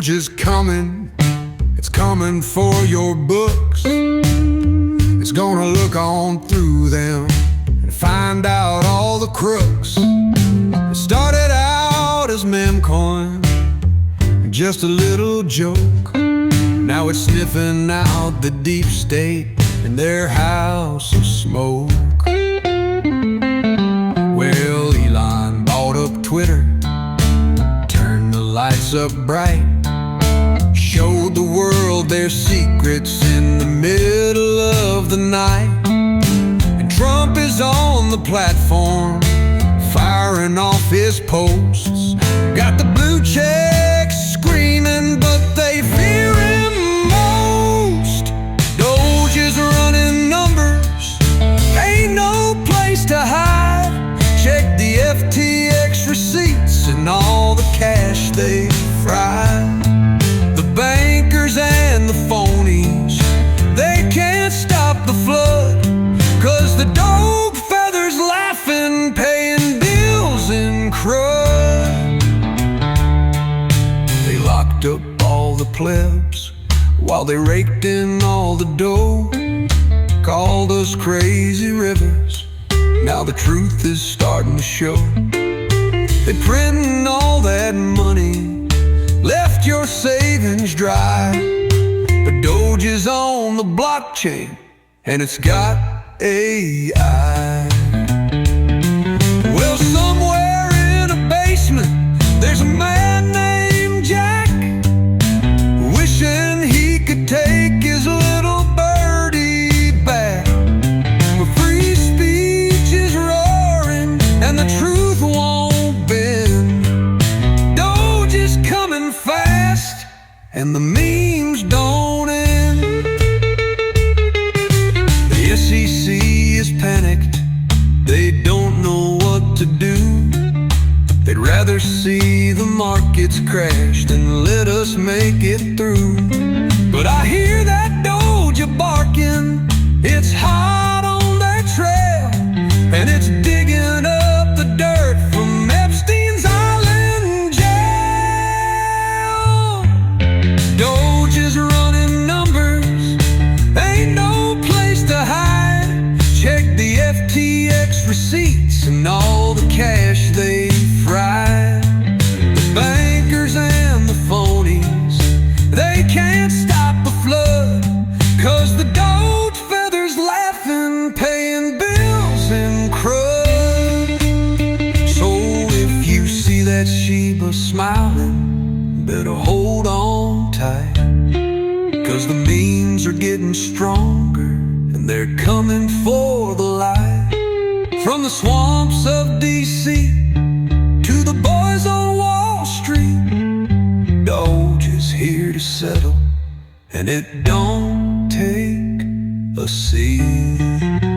Doge is coming, it's coming for your books. It's gonna look on through them and find out all the crooks. It started out as meme coin, just a little joke. Now it's sniffing out the deep state in their house of smoke. Well, Elon bought up Twitter, turned the lights up bright, showed the world their secrets in the middle of the night. And Trump is on the platform, firing off his posts. Got the blue checks screaming, but they fear him most. Doge is running numbers, ain't no place to hide. Check the FTX receipts and all the cash they fried. The bankers and the phonies, they can't stop the flood, 'cause the dog feathers laughing, paying bills in crud. They locked up all the plebs while they raked in all the dough. Called us crazy rivers, now the truth is starting to show. They printing all that money, left your savings dry. But Doge is on the blockchain, and it's got AI. Well, somewhere in a basement, there's a man named Jack, wishing he could take his little birdie back. But free speech is roaring, and the truth won't bend. Doge is coming fast, and the memes don't end. The SEC is panicked, they don't know what to do. They'd rather see the markets crash than let us make it through. But I hear that Doge barking, it's hot on their trail, and it's digging up the dirt from Epstein's Island jail. Doge is running numbers, ain't no place to hide. Check the FTX receipts and all the cash they fried. The bankers and the phonies, they can't stop the flood, 'cause the Doge feathers laughing, paying bills in crud. So if you see that Sheba smiling, better hold on tight, 'cause the memes are getting stronger, and they're coming for the light. From the swamps of DC to the boys on Wall Street, Doge is here to settle, and it don't take a seat.